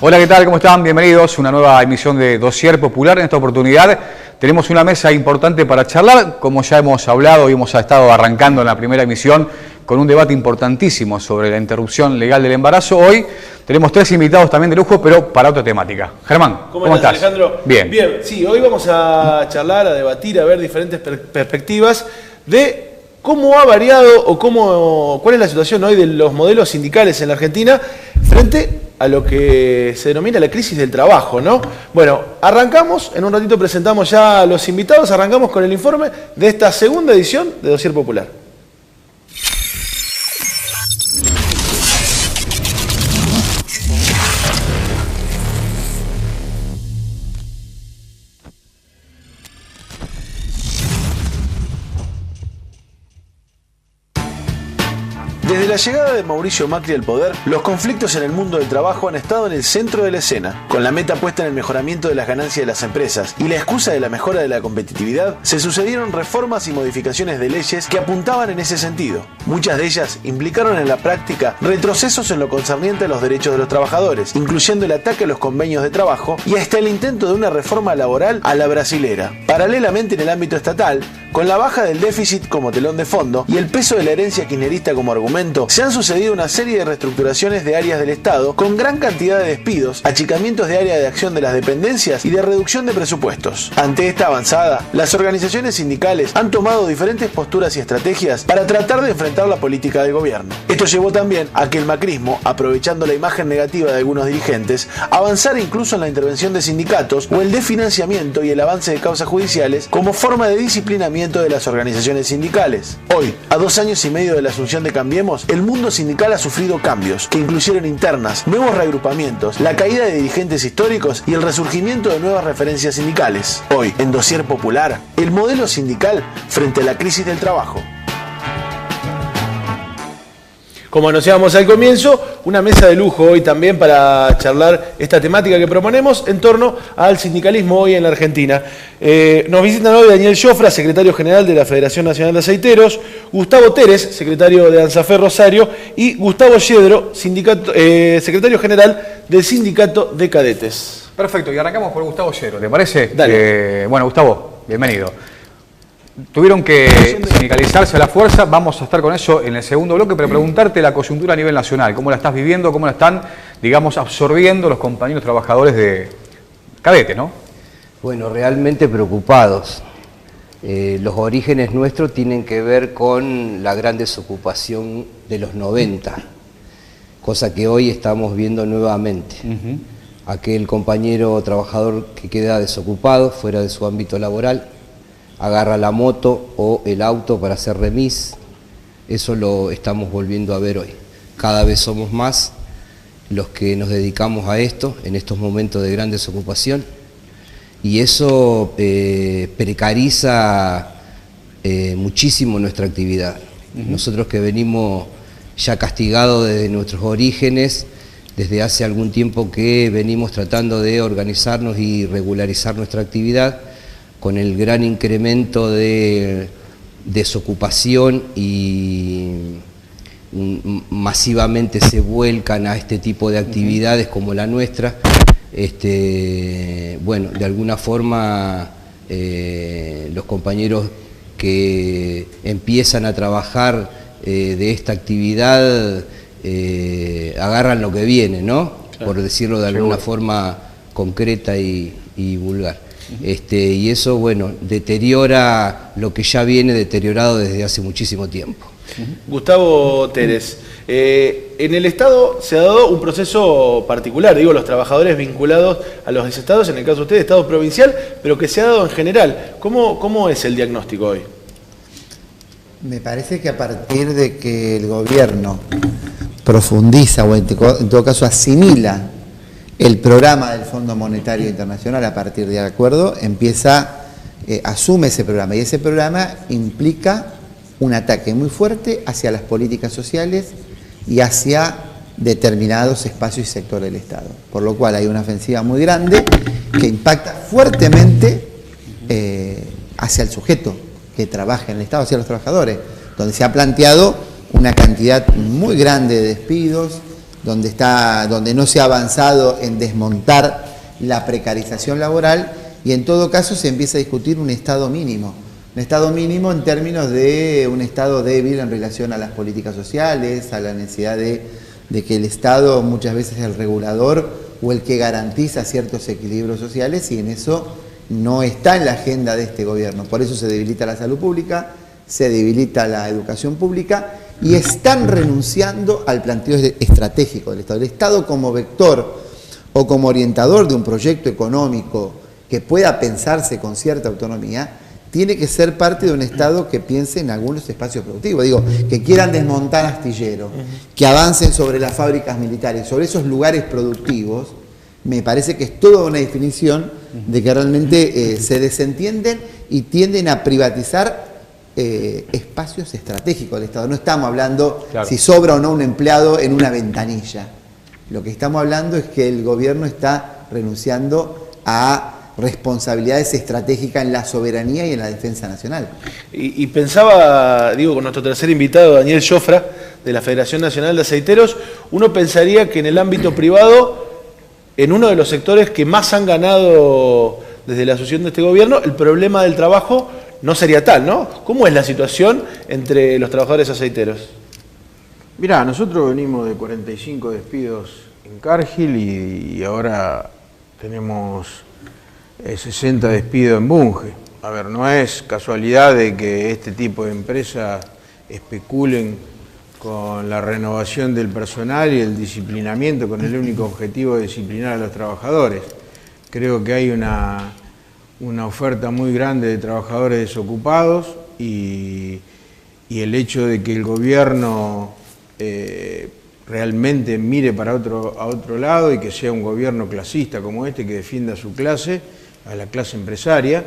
Hola, ¿qué tal? ¿Cómo están? Bienvenidos a una nueva emisión de Dossier Popular. En esta oportunidad tenemos una mesa importante para charlar. Como ya hemos hablado y hemos estado arrancando en la primera emisión con un debate importantísimo sobre la interrupción legal del embarazo, hoy tenemos tres invitados también de lujo, pero para otra temática. Germán, ¿cómo estás? Alejandro? Bien. Bien, sí, hoy vamos a charlar, a debatir, a ver diferentes perspectivas de cómo ha variado o cuál es la situación hoy de los modelos sindicales en la Argentina frente a lo que se denomina la crisis del trabajo, ¿no? Bueno, arrancamos, en un ratito presentamos ya a los invitados, arrancamos con el informe de esta segunda edición de Dossier Popular. Desde la llegada de Mauricio Macri al poder, los conflictos en el mundo del trabajo han estado en el centro de la escena. Con la meta puesta en el mejoramiento de las ganancias de las empresas y la excusa de la mejora de la competitividad, se sucedieron reformas y modificaciones de leyes que apuntaban en ese sentido. Muchas de ellas implicaron en la práctica retrocesos en lo concerniente a los derechos de los trabajadores, incluyendo el ataque a los convenios de trabajo y hasta el intento de una reforma laboral a la brasilera. Paralelamente, en el ámbito estatal, con la baja del déficit como telón de fondo y el peso de la herencia kirchnerista como argumento, se han sucedido una serie de reestructuraciones de áreas del Estado con gran cantidad de despidos, achicamientos de área de acción de las dependencias y de reducción de presupuestos. Ante esta avanzada, las organizaciones sindicales han tomado diferentes posturas y estrategias para tratar de enfrentar la política del gobierno. Esto llevó también a que el macrismo, aprovechando la imagen negativa de algunos dirigentes, avanzara incluso en la intervención de sindicatos o el desfinanciamiento y el avance de causas judiciales como forma de disciplinamiento de las organizaciones sindicales. Hoy, a 2 años y medio de la asunción de Cambiemos, el mundo sindical ha sufrido cambios que incluyeron internas, nuevos reagrupamientos, la caída de dirigentes históricos y el resurgimiento de nuevas referencias sindicales. Hoy, en Dossier Popular, el modelo sindical frente a la crisis del trabajo. Como anunciábamos al comienzo, una mesa de lujo hoy también para charlar esta temática que proponemos en torno al sindicalismo hoy en la Argentina. Nos visitan hoy Daniel Jofra, secretario general de la Federación Nacional de Aceiteros, Gustavo Teres, secretario de ANSAFE Rosario, y Gustavo Yedro, secretario general del Sindicato de Cadetes. Perfecto, y arrancamos por Gustavo Yedro, ¿te parece? Dale. Bueno, Gustavo, bienvenido. Tuvieron que sindicalizarse a la fuerza, vamos a estar con eso en el segundo bloque, pero preguntarte la coyuntura a nivel nacional, cómo la estás viviendo, cómo la están, digamos, absorbiendo los compañeros trabajadores de Cadete, ¿no? Bueno, realmente preocupados. Los orígenes nuestros tienen que ver con la gran desocupación de los 90, cosa que hoy estamos viendo nuevamente. Aquel compañero trabajador que queda desocupado fuera de su ámbito laboral, agarra la moto o el auto para hacer remis, eso lo estamos volviendo a ver hoy. Cada vez somos más los que nos dedicamos a esto, en estos momentos de gran desocupación, y eso precariza muchísimo nuestra actividad. Nosotros que venimos ya castigados desde nuestros orígenes, desde hace algún tiempo que venimos tratando de organizarnos y regularizar nuestra actividad, con el gran incremento de desocupación y masivamente se vuelcan a este tipo de actividades como la nuestra, bueno, de alguna forma los compañeros que empiezan a trabajar de esta actividad agarran lo que viene, ¿no? Claro. Por decirlo de alguna forma concreta y vulgar. Y eso, bueno, deteriora lo que ya viene deteriorado desde hace muchísimo tiempo. Gustavo Teres, en el Estado se ha dado un proceso particular, digo, los trabajadores vinculados a los estados, en el caso de ustedes, Estado provincial, pero que se ha dado en general. ¿Cómo es el diagnóstico hoy? Me parece que a partir de que el gobierno profundiza o en todo caso asimila el programa del Fondo Monetario Internacional, a partir del acuerdo, asume ese programa, y ese programa implica un ataque muy fuerte hacia las políticas sociales y hacia determinados espacios y sectores del Estado. Por lo cual hay una ofensiva muy grande que impacta fuertemente hacia el sujeto que trabaja en el Estado, hacia los trabajadores, donde se ha planteado una cantidad muy grande de despidos, donde no se ha avanzado en desmontar la precarización laboral, y en todo caso se empieza a discutir un Estado mínimo. Un Estado mínimo en términos de un Estado débil en relación a las políticas sociales, a la necesidad de que el Estado muchas veces es el regulador o el que garantiza ciertos equilibrios sociales, y en eso no está en la agenda de este gobierno. Por eso se debilita la salud pública, se debilita la educación pública, y están renunciando al planteo estratégico del Estado. El Estado como vector o como orientador de un proyecto económico que pueda pensarse con cierta autonomía, tiene que ser parte de un Estado que piense en algunos espacios productivos. Digo, que quieran desmontar astilleros, que avancen sobre las fábricas militares, sobre esos lugares productivos, me parece que es toda una definición de que realmente se desentienden y tienden a privatizar espacios estratégicos del Estado. No estamos hablando si sobra o no un empleado en una ventanilla. Lo que estamos hablando es que el gobierno está renunciando a responsabilidades estratégicas en la soberanía y en la defensa nacional. Y pensaba, digo, con nuestro tercer invitado, Daniel Jofra, de la Federación Nacional de Aceiteros, uno pensaría que en el ámbito privado, en uno de los sectores que más han ganado desde la asociación de este gobierno, el problema del trabajo no sería tal, ¿no? ¿Cómo es la situación entre los trabajadores aceiteros? Mirá, nosotros venimos de 45 despidos en Cargill y ahora tenemos 60 despidos en Bunge. A ver, no es casualidad de que este tipo de empresas especulen con la renovación del personal y el disciplinamiento con el único objetivo de disciplinar a los trabajadores. Creo que hay una oferta muy grande de trabajadores desocupados y el hecho de que el gobierno realmente mire a otro lado y que sea un gobierno clasista como este que defienda a su clase, a la clase empresaria,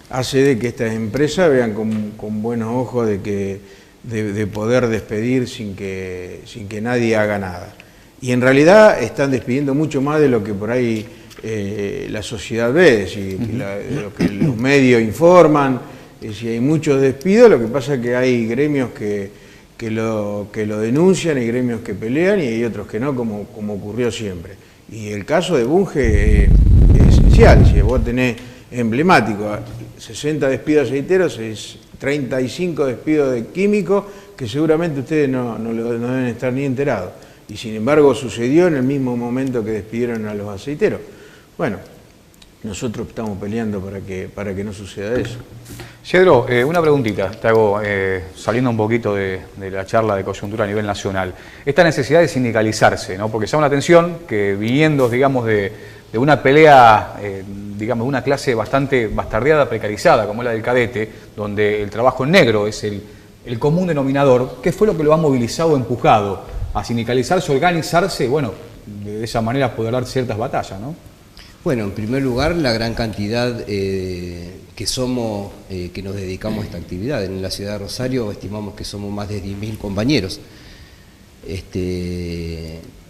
hace de que estas empresas vean con buenos ojos de poder despedir sin que nadie haga nada. Y en realidad están despidiendo mucho más de lo que por ahí la sociedad ve, de lo que los medios informan. Si hay muchos despidos, lo que pasa es que hay gremios que lo denuncian, hay gremios que pelean y hay otros que no, como ocurrió siempre. Y el caso de Bunge es esencial. Si vos tenés emblemático 60 despidos aceiteros, es 35 despidos de químicos que seguramente ustedes no deben estar ni enterados. Y sin embargo sucedió en el mismo momento que despidieron a los aceiteros. Bueno, nosotros estamos peleando para que no suceda eso. Yedro, una preguntita, te hago, saliendo un poquito de la charla de coyuntura a nivel nacional. Esta necesidad de sindicalizarse, ¿no? Porque llama la atención que viniendo, digamos, de una pelea, digamos, de una clase bastante bastardeada, precarizada, como la del cadete, donde el trabajo en negro es el común denominador, ¿qué fue lo que lo ha movilizado, empujado a sindicalizarse, organizarse, y bueno, de esa manera poder dar ciertas batallas, ¿no? Bueno, en primer lugar, la gran cantidad que somos, que nos dedicamos a esta actividad. En la ciudad de Rosario estimamos que somos más de 10.000 compañeros.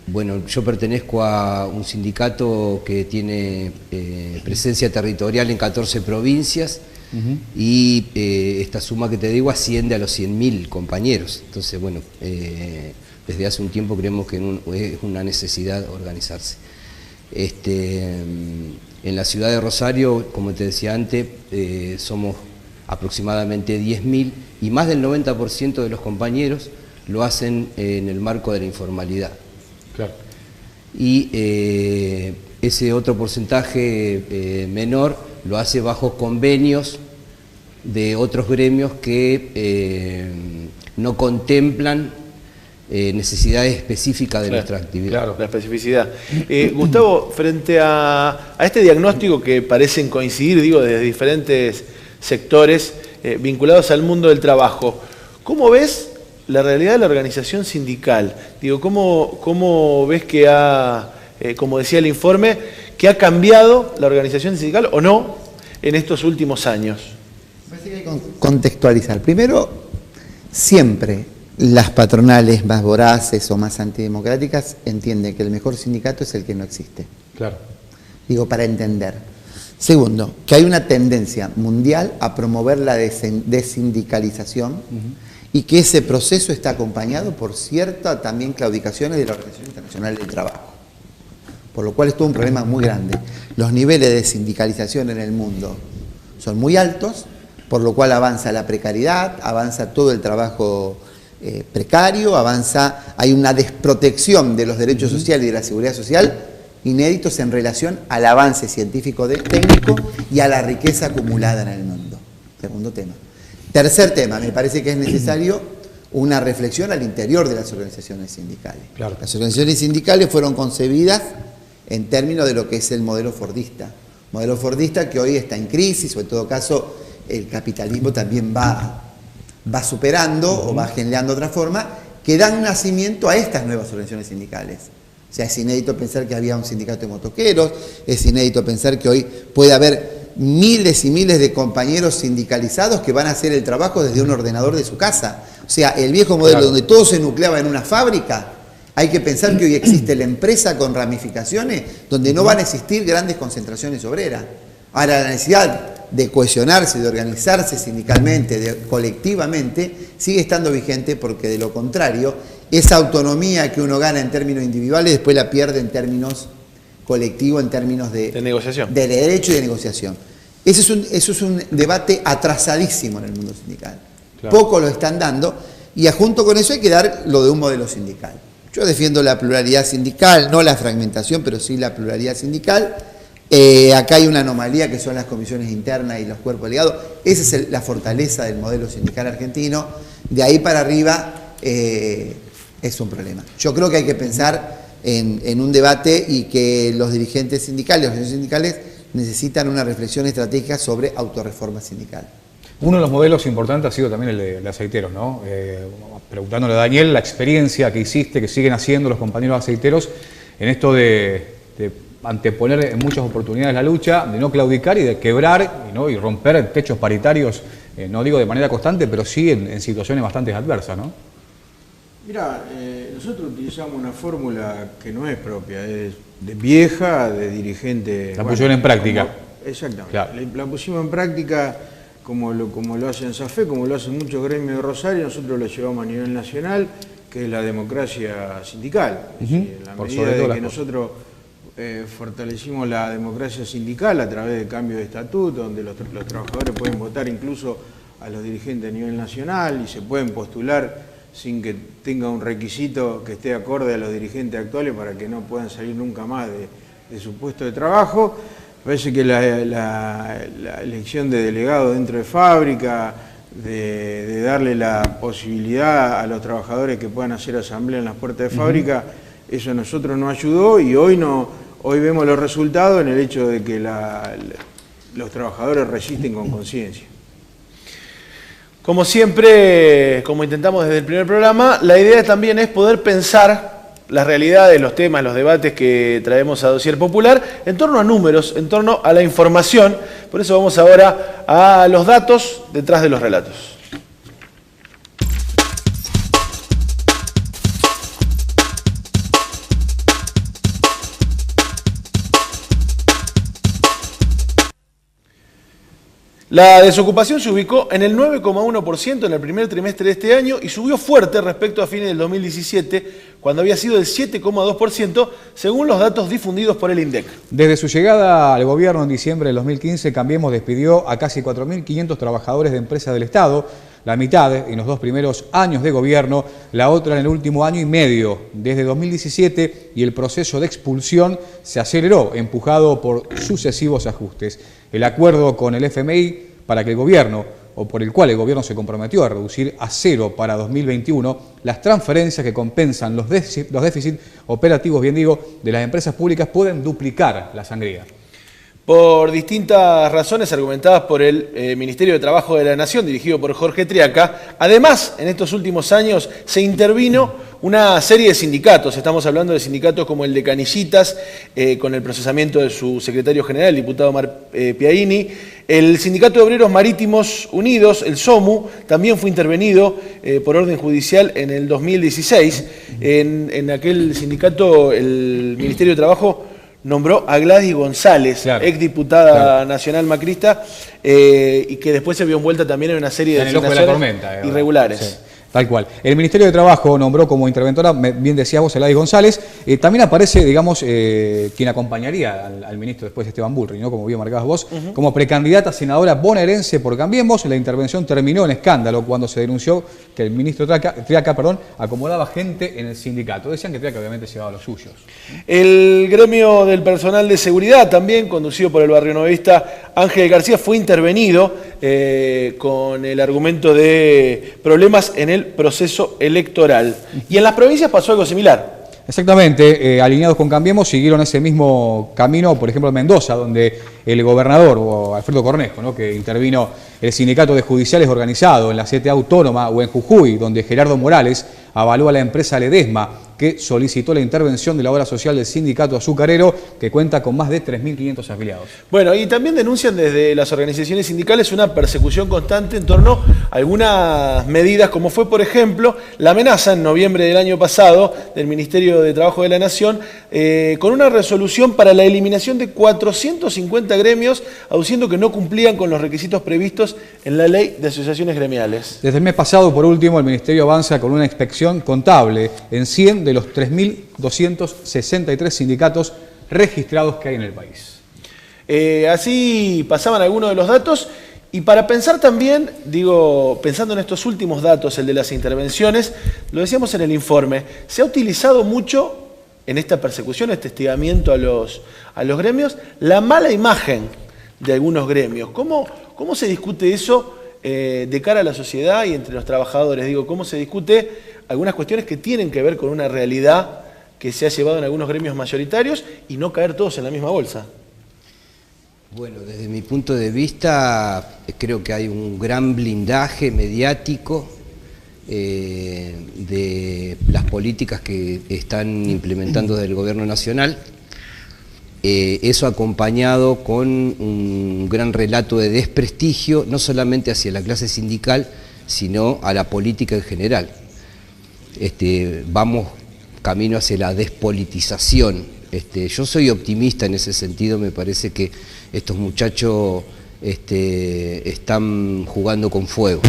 Bueno, yo pertenezco a un sindicato que tiene presencia territorial en 14 provincias y esta suma que te digo asciende a los 100.000 compañeros. Entonces, bueno, desde hace un tiempo creemos que es una necesidad organizarse. En la ciudad de Rosario, como te decía antes, somos aproximadamente 10.000 y más del 90% de los compañeros lo hacen en el marco de la informalidad. Claro. Y ese otro porcentaje menor lo hace bajo convenios de otros gremios que no contemplan necesidades específicas de nuestra actividad. Claro, la especificidad. Gustavo, frente a este diagnóstico que parecen coincidir, digo, desde diferentes sectores vinculados al mundo del trabajo, ¿cómo ves la realidad de la organización sindical? Digo, ¿cómo ves que como decía el informe, que ha cambiado la organización sindical o no en estos últimos años? Me parece que hay que contextualizar. Primero, siempre las patronales más voraces o más antidemocráticas entienden que el mejor sindicato es el que no existe. Claro. Digo, para entender. Segundo, que hay una tendencia mundial a promover la desindicalización y que ese proceso está acompañado por ciertas también claudicaciones de la Organización Internacional del Trabajo. Por lo cual es todo un problema muy grande. Los niveles de sindicalización en el mundo son muy altos, por lo cual avanza la precariedad, avanza todo el trabajo precario, hay una desprotección de los derechos sociales y de la seguridad social inéditos en relación al avance científico técnico y a la riqueza acumulada en el mundo. Segundo tema. Tercer tema, me parece que es necesario una reflexión al interior de las organizaciones sindicales. Claro. Las organizaciones sindicales fueron concebidas en términos de lo que es el modelo fordista. Modelo fordista que hoy está en crisis, o en todo caso el capitalismo también va superando o va generando otra forma, que dan nacimiento a estas nuevas organizaciones sindicales. O sea, es inédito pensar que había un sindicato de motoqueros, es inédito pensar que hoy puede haber miles y miles de compañeros sindicalizados que van a hacer el trabajo desde un ordenador de su casa. O sea, el viejo modelo donde todo se nucleaba en una fábrica, hay que pensar que hoy existe la empresa con ramificaciones donde no van a existir grandes concentraciones obreras. Ahora, la necesidad de cohesionarse, de organizarse sindicalmente, colectivamente, sigue estando vigente porque de lo contrario, esa autonomía que uno gana en términos individuales después la pierde en términos colectivos, en términos de negociación. De derecho y de negociación. Eso es un debate atrasadísimo en el mundo sindical. Claro. Poco lo están dando y junto con eso hay que dar lo de un modelo sindical. Yo defiendo la pluralidad sindical, no la fragmentación, pero sí la pluralidad sindical. Acá hay una anomalía que son las comisiones internas y los cuerpos delegados. Esa es la fortaleza del modelo sindical argentino. De ahí para arriba es un problema. Yo creo que hay que pensar en un debate y que los dirigentes sindicales, los sindicales necesitan una reflexión estratégica sobre autorreforma sindical. Uno de los modelos importantes ha sido también el de aceiteros, ¿no? Preguntándole a Daniel la experiencia que hiciste, que siguen haciendo los compañeros aceiteros en esto de anteponer en muchas oportunidades la lucha, de no claudicar y de quebrar y romper techos paritarios, no digo de manera constante, pero sí en situaciones bastante adversas, ¿no? Mirá, nosotros utilizamos una fórmula que no es propia, es de vieja, de dirigente. La pusieron en práctica. Exactamente. Claro. La pusimos en práctica como lo hacen SAFE, como lo hacen muchos gremios de Rosario, nosotros lo llevamos a nivel nacional, que es la democracia sindical. Es decir, en la medida de que nosotros fortalecimos la democracia sindical a través de cambio de estatuto, donde los trabajadores pueden votar incluso a los dirigentes a nivel nacional y se pueden postular sin que tenga un requisito que esté acorde a los dirigentes actuales para que no puedan salir nunca más de su puesto de trabajo. Parece que la elección de delegado dentro de fábrica, de darle la posibilidad a los trabajadores que puedan hacer asamblea en las puertas de fábrica, eso a nosotros nos ayudó y hoy vemos los resultados en el hecho de que los trabajadores resisten con conciencia. Como siempre, como intentamos desde el primer programa, la idea también es poder pensar las realidades, los temas, los debates que traemos a Dossier Popular en torno a números, en torno a la información. Por eso vamos ahora a los datos detrás de los relatos. La desocupación se ubicó en el 9,1% en el primer trimestre de este año y subió fuerte respecto a fines del 2017, cuando había sido del 7,2%, según los datos difundidos por el INDEC. Desde su llegada al gobierno en diciembre del 2015, Cambiemos despidió a casi 4.500 trabajadores de empresas del Estado, la mitad en los 2 primeros años de gobierno, la otra en el último año y medio. Desde 2017 y el proceso de expulsión se aceleró, empujado por sucesivos ajustes. El acuerdo con el FMI para que el gobierno, o por el cual el gobierno se comprometió a reducir a 0 para 2021 las transferencias que compensan los déficits operativos, bien digo, de las empresas públicas, pueden duplicar la sangría. Por distintas razones argumentadas por el Ministerio de Trabajo de la Nación, dirigido por Jorge Triaca, además, en estos últimos años se intervino una serie de sindicatos. Estamos hablando de sindicatos como el de Canillitas, con el procesamiento de su secretario general, el diputado Omar Piaini. El Sindicato de Obreros Marítimos Unidos, el SOMU, también fue intervenido por orden judicial en el 2016. En aquel sindicato, el Ministerio de Trabajo nombró a Gladys González, claro, exdiputada nacional macrista, y que después se vio envuelta también en una serie de designaciones irregulares. Tal cual. El Ministerio de Trabajo nombró como interventora, bien decías vos, Eladis González. También aparece, digamos, quien acompañaría al ministro después, Esteban Bullrich, ¿no? Como bien marcabas vos, como precandidata a senadora bonaerense por Cambiemos. La intervención terminó en escándalo cuando se denunció que el ministro Triaca, acomodaba gente en el sindicato. Decían que Triaca obviamente llevaba los suyos. El gremio del personal de seguridad, también conducido por el barrionuevista Ángel García, fue intervenido con el argumento de problemas en el proceso electoral. Y en las provincias pasó algo similar. Exactamente, alineados con Cambiemos, siguieron ese mismo camino, por ejemplo, en Mendoza, donde el gobernador, o Alfredo Cornejo, ¿no? Que intervino el sindicato de judiciales organizado en la CTA Autónoma, o en Jujuy, donde Gerardo Morales avaló a la empresa Ledesma, que solicitó la intervención de la obra social del sindicato azucarero, que cuenta con más de 3.500 afiliados. Bueno, y también denuncian desde las organizaciones sindicales una persecución constante en torno a algunas medidas, como fue, por ejemplo, la amenaza en noviembre del año pasado del Ministerio de Trabajo de la Nación, con una resolución para la eliminación de 450 gremios, aduciendo que no cumplían con los requisitos previstos en la Ley de Asociaciones Gremiales. Desde el mes pasado, por último, el Ministerio avanza con una inspección contable en 100 de los 3.263 sindicatos registrados que hay en el país. Así pasaban algunos de los datos. Y para pensar también, digo, pensando en estos últimos datos, el de las intervenciones, lo decíamos en el informe, se ha utilizado mucho en esta persecución, este hostigamiento a los gremios, la mala imagen de algunos gremios. ¿Cómo se discute eso de cara a la sociedad y entre los trabajadores? Digo, ¿cómo se discute algunas cuestiones que tienen que ver con una realidad que se ha llevado en algunos gremios mayoritarios y no caer todos en la misma bolsa? Bueno, desde mi punto de vista, creo que hay un gran blindaje mediático de las políticas que están implementando desde el Gobierno Nacional. Eso acompañado con un gran relato de desprestigio, no solamente hacia la clase sindical, sino a la política en general. Vamos camino hacia la despolitización. Yo soy optimista en ese sentido, me parece que estos muchachos están jugando con fuego.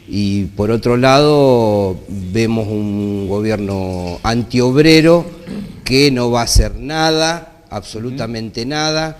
Y por otro lado, vemos un gobierno antiobrero que no va a hacer nada, absolutamente nada,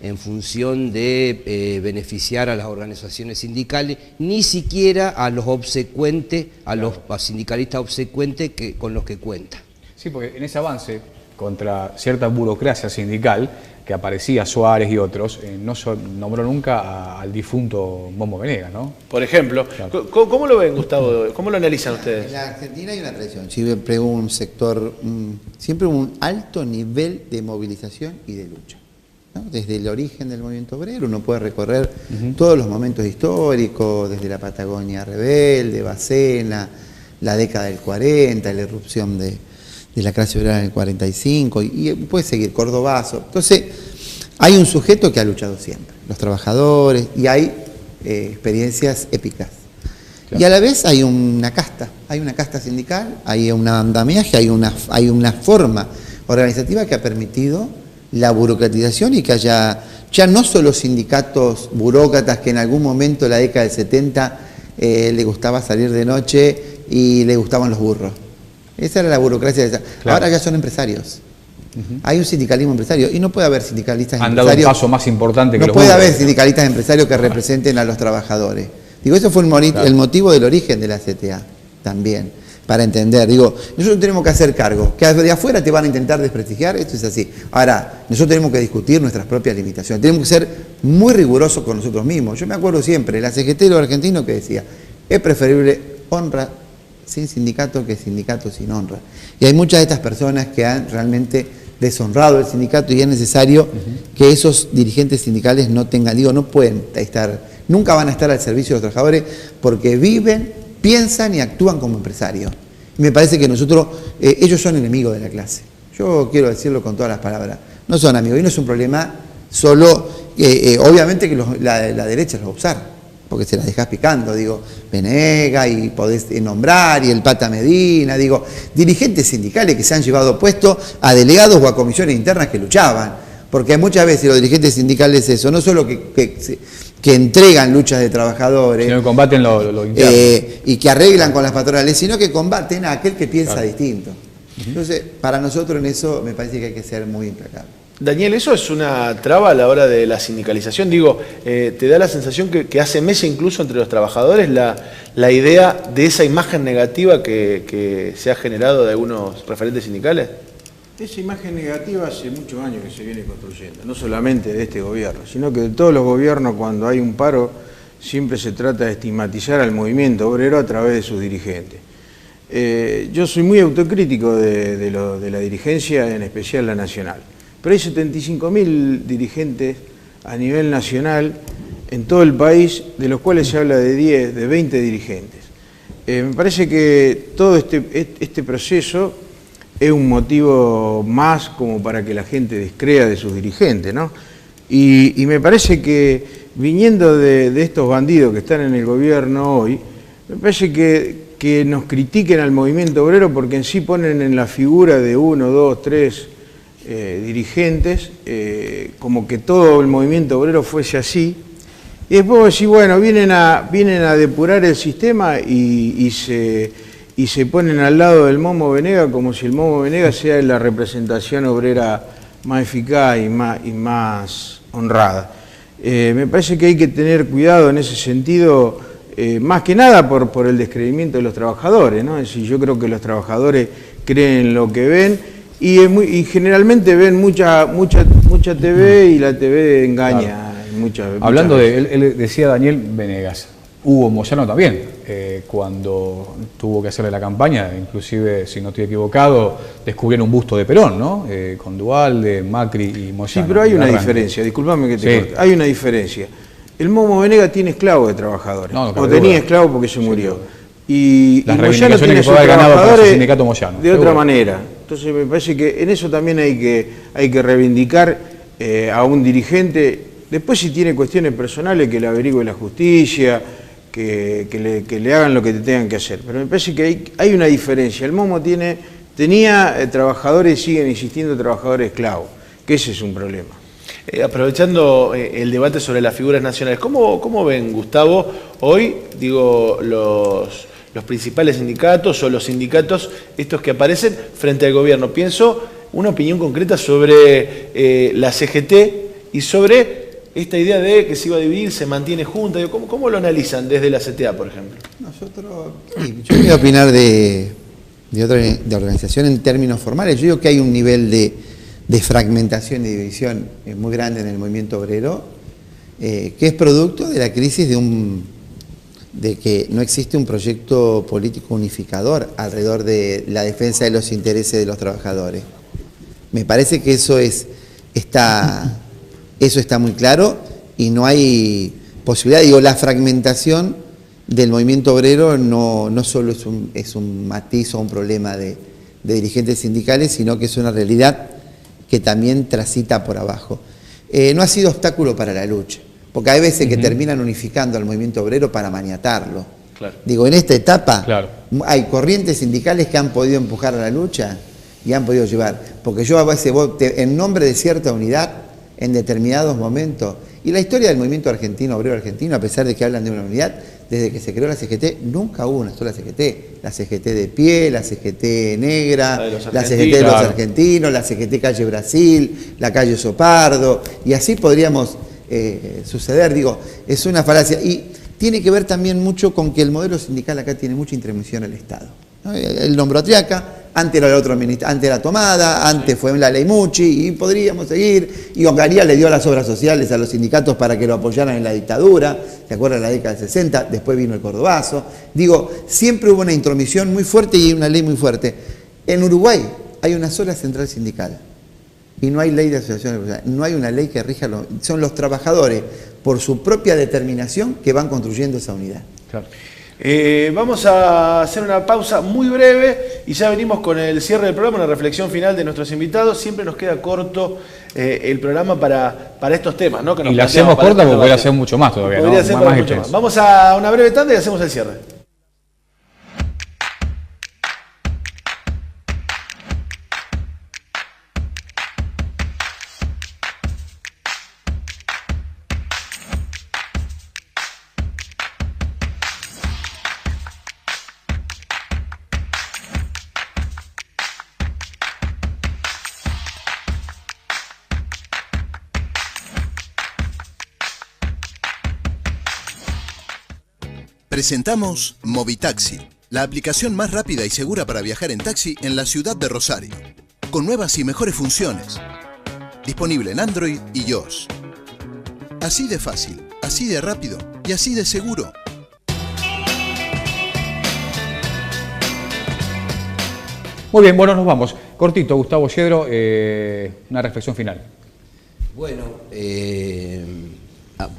en función de beneficiar a las organizaciones sindicales, ni siquiera a los obsecuentes, a los sindicalistas obsecuentes con los que cuenta. Sí, porque en ese avance contra cierta burocracia sindical que aparecía Suárez y otros, no nombró nunca al difunto Momo Venegas, ¿no? Por ejemplo. Claro. ¿Cómo lo ven, Gustavo? ¿Cómo lo analizan ustedes? En la Argentina hay una tradición, siempre un sector, siempre un alto nivel de movilización y de lucha, ¿no? Desde el origen del movimiento obrero uno puede recorrer todos los momentos históricos, desde la Patagonia rebelde, Bacena, la década del 40, la irrupción de la clase obrera en el 45, y puede seguir, Cordobazo. Entonces, hay un sujeto que ha luchado siempre, los trabajadores, y hay experiencias épicas. Claro. Y a la vez hay una casta sindical, hay un andamiaje, hay una forma organizativa que ha permitido la burocratización y que haya ya no solo sindicatos burócratas que en algún momento en la década del 70 le gustaba salir de noche y le gustaban los burros. Esa era la burocracia. Claro. Ahora ya son empresarios. Hay un sindicalismo empresario y no puede haber sindicalistas empresarios. Han dado un paso más importante que no puede haber sindicalistas empresarios que representen a los trabajadores. Digo, eso fue el motivo del origen de la CTA también, para entender. Digo, nosotros tenemos que hacer cargo. Que de afuera te van a intentar desprestigiar, esto es así. Ahora, nosotros tenemos que discutir nuestras propias limitaciones. Tenemos que ser muy rigurosos con nosotros mismos. Yo me acuerdo siempre, la CGT de los argentinos que decía, es preferible honra sin sindicato que sindicato sin honra. Y hay muchas de estas personas que han realmente deshonrado el sindicato y es necesario que esos dirigentes sindicales no tengan, no pueden estar, nunca van a estar al servicio de los trabajadores porque viven, piensan y actúan como empresarios. Y me parece que nosotros, ellos son enemigos de la clase. Yo quiero decirlo con todas las palabras. No son amigos. Y no es un problema solo, obviamente que la derecha los va a usar, porque se las dejás picando, Venegas y podés nombrar, y el Pata Medina, dirigentes sindicales que se han llevado puesto a delegados o a comisiones internas que luchaban, porque muchas veces los dirigentes sindicales eso, no solo que que entregan luchas de trabajadores, sino que combaten lo interno. Y que arreglan con las patronales, sino que combaten a aquel que piensa distinto. Entonces, para nosotros en eso me parece que hay que ser muy implacable. Daniel, ¿eso es una traba a la hora de la sindicalización? Digo, ¿te da la sensación que hace mella incluso entre los trabajadores la idea de esa imagen negativa que se ha generado de algunos referentes sindicales? Esa imagen negativa hace muchos años que se viene construyendo, no solamente de este gobierno, sino que de todos los gobiernos. Cuando hay un paro siempre se trata de estigmatizar al movimiento obrero a través de sus dirigentes. Yo soy muy autocrítico de la dirigencia, en especial la nacional, pero hay 75.000 dirigentes a nivel nacional en todo el país, de los cuales se habla de 10, de 20 dirigentes. Me parece que todo este proceso es un motivo más como para que la gente descrea de sus dirigentes, ¿no? Y me parece que viniendo de estos bandidos que están en el gobierno hoy, me parece que nos critiquen al movimiento obrero porque en sí ponen en la figura de 1, 2, 3 dirigentes, como que todo el movimiento obrero fuese así. Y después decir, bueno, vienen a depurar el sistema y se ponen al lado del Momo Venega como si el Momo Venega sea la representación obrera más eficaz y más honrada. Me parece que hay que tener cuidado en ese sentido, más que nada por el descreimiento de los trabajadores, ¿no? Es decir, yo creo que los trabajadores creen en lo que ven y generalmente ven mucha TV y la TV engaña. Claro. Muchas Hablando veces. él decía Daniel Venegas, Hugo Moyano también, cuando tuvo que hacerle la campaña, inclusive, si no estoy equivocado, descubrieron un busto de Perón, ¿no? Con Duhalde, Macri y Moyano. Sí, pero hay una diferencia, discúlpame que te corte. Hay una diferencia. El Momo Venega tiene esclavos de trabajadores, o tenía esclavos porque se murió. Y Moyano tiene sus trabajadores sindicato Moyano, de otra manera. Entonces me parece que en eso también hay que reivindicar a un dirigente. Después, si tiene cuestiones personales, que le averigüe la justicia, que le hagan lo que te tengan que hacer. Pero me parece que hay una diferencia. El Momo tenía trabajadores y siguen existiendo trabajadores esclavos, que ese es un problema. Aprovechando el debate sobre las figuras nacionales, ¿cómo ven, Gustavo, hoy, digo, los principales sindicatos o los sindicatos estos que aparecen frente al gobierno? Pienso una opinión concreta sobre la CGT y sobre esta idea de que se iba a dividir, se mantiene junta. ¿Cómo lo analizan desde la CTA, por ejemplo? Yo voy a opinar de organización en términos formales. Yo digo que hay un nivel de fragmentación y división muy grande en el movimiento obrero, que es producto de la crisis de que no existe un proyecto político unificador alrededor de la defensa de los intereses de los trabajadores. Me parece que eso está muy claro y no hay posibilidad. Digo, la fragmentación del movimiento obrero no solo es un matiz o un problema de dirigentes sindicales, sino que es una realidad que también transita por abajo. No ha sido obstáculo para la lucha, porque hay veces que terminan unificando al movimiento obrero para maniatarlo. Claro. Digo, en esta etapa hay corrientes sindicales que han podido empujar a la lucha y han podido llevar, porque yo a veces en nombre de cierta unidad, en determinados momentos, y la historia del movimiento argentino, obrero argentino, a pesar de que hablan de una unidad, desde que se creó la CGT, nunca hubo una sola CGT. La CGT de pie, la CGT negra, la CGT de los argentinos, la CGT calle Brasil, la calle Sopardo, y así podríamos suceder. Digo, es una falacia. Y tiene que ver también mucho con que el modelo sindical acá tiene mucha intervención del Estado, ¿no? Él nombró a Triaca, antes era el otro ministro, antes era Tomada, antes fue la ley Mucci, y podríamos seguir. Y Onganía le dio las obras sociales a los sindicatos para que lo apoyaran en la dictadura, ¿se acuerdan? En la década del 60, después vino el Cordobazo. Digo, siempre hubo una intromisión muy fuerte y una ley muy fuerte. En Uruguay hay una sola central sindical y no hay ley de asociaciones profesionales, no hay una ley que rija, son los trabajadores por su propia determinación que van construyendo esa unidad. Claro. Vamos a hacer una pausa muy breve y ya venimos con el cierre del programa, una reflexión final de nuestros invitados. Siempre nos queda corto el programa para estos temas, ¿no? Que nos y la hacemos corta porque podría hacer mucho más todavía, podría ser mucho más. Vamos a una breve tanda y hacemos el cierre. Presentamos Movitaxi, la aplicación más rápida y segura para viajar en taxi en la ciudad de Rosario, con nuevas y mejores funciones. Disponible en Android y iOS. Así de fácil, así de rápido y así de seguro. Muy bien, bueno, nos vamos. Cortito, Gustavo Yedro, una reflexión final. Bueno,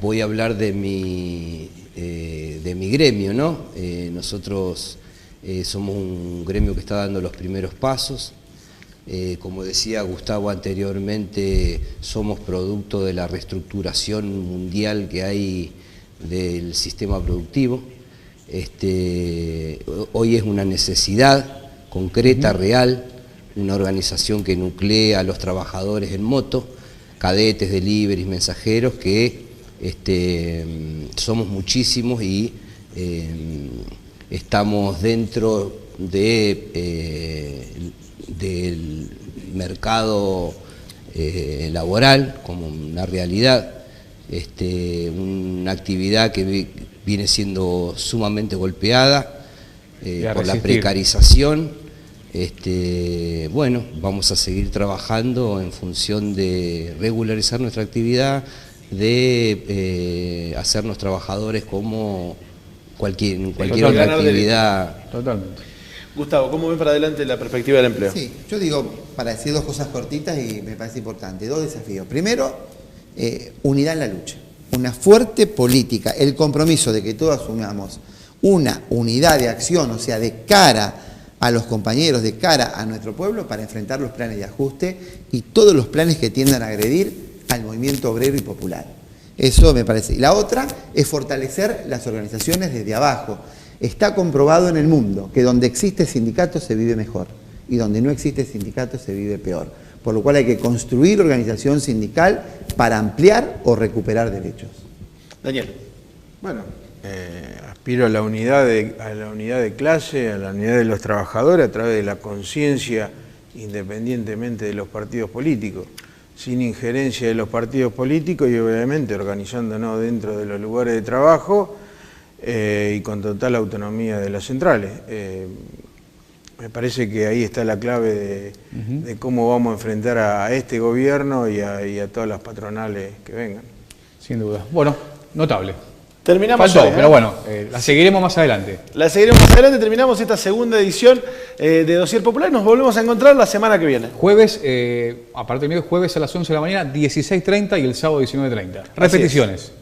voy a hablar de mi gremio, ¿no? Nosotros somos un gremio que está dando los primeros pasos. Como decía Gustavo anteriormente, somos producto de la reestructuración mundial que hay del sistema productivo. Hoy es una necesidad concreta, real, una organización que nuclea a los trabajadores en moto, cadetes, deliveries, mensajeros, que somos muchísimos y estamos dentro del mercado laboral como una realidad, una actividad que viene siendo sumamente golpeada por la precarización. Bueno, vamos a seguir trabajando en función de regularizar nuestra actividad, de hacernos trabajadores como cualquier otra actividad. Totalmente. Gustavo, ¿cómo ven para adelante la perspectiva del empleo? Sí, yo digo, para decir dos cosas cortitas y me parece importante, dos desafíos. Primero, unidad en la lucha, una fuerte política, el compromiso de que todos asumamos una unidad de acción, o sea, de cara a los compañeros, de cara a nuestro pueblo, para enfrentar los planes de ajuste y todos los planes que tiendan a agredir al movimiento obrero y popular. Eso me parece. Y la otra es fortalecer las organizaciones desde abajo. Está comprobado en el mundo que donde existe sindicato se vive mejor y donde no existe sindicato se vive peor. Por lo cual hay que construir organización sindical para ampliar o recuperar derechos. Daniel. Bueno, aspiro a la unidad de clase, a la unidad de los trabajadores a través de la conciencia, independientemente de los partidos políticos, sin injerencia de los partidos políticos y obviamente organizándonos dentro de los lugares de trabajo y con total autonomía de las centrales. Me parece que ahí está la clave de cómo vamos a enfrentar a este gobierno y a todas las patronales que vengan. Sin duda. Bueno, notable. Terminamos Faltó, hoy, pero bueno, la seguiremos más adelante. La seguiremos más adelante, terminamos esta segunda edición de Dossier Popular. Nos volvemos a encontrar la semana que viene. Jueves, a partir del jueves a las 11 de la mañana, 16:30 y el sábado 19:30. Repeticiones.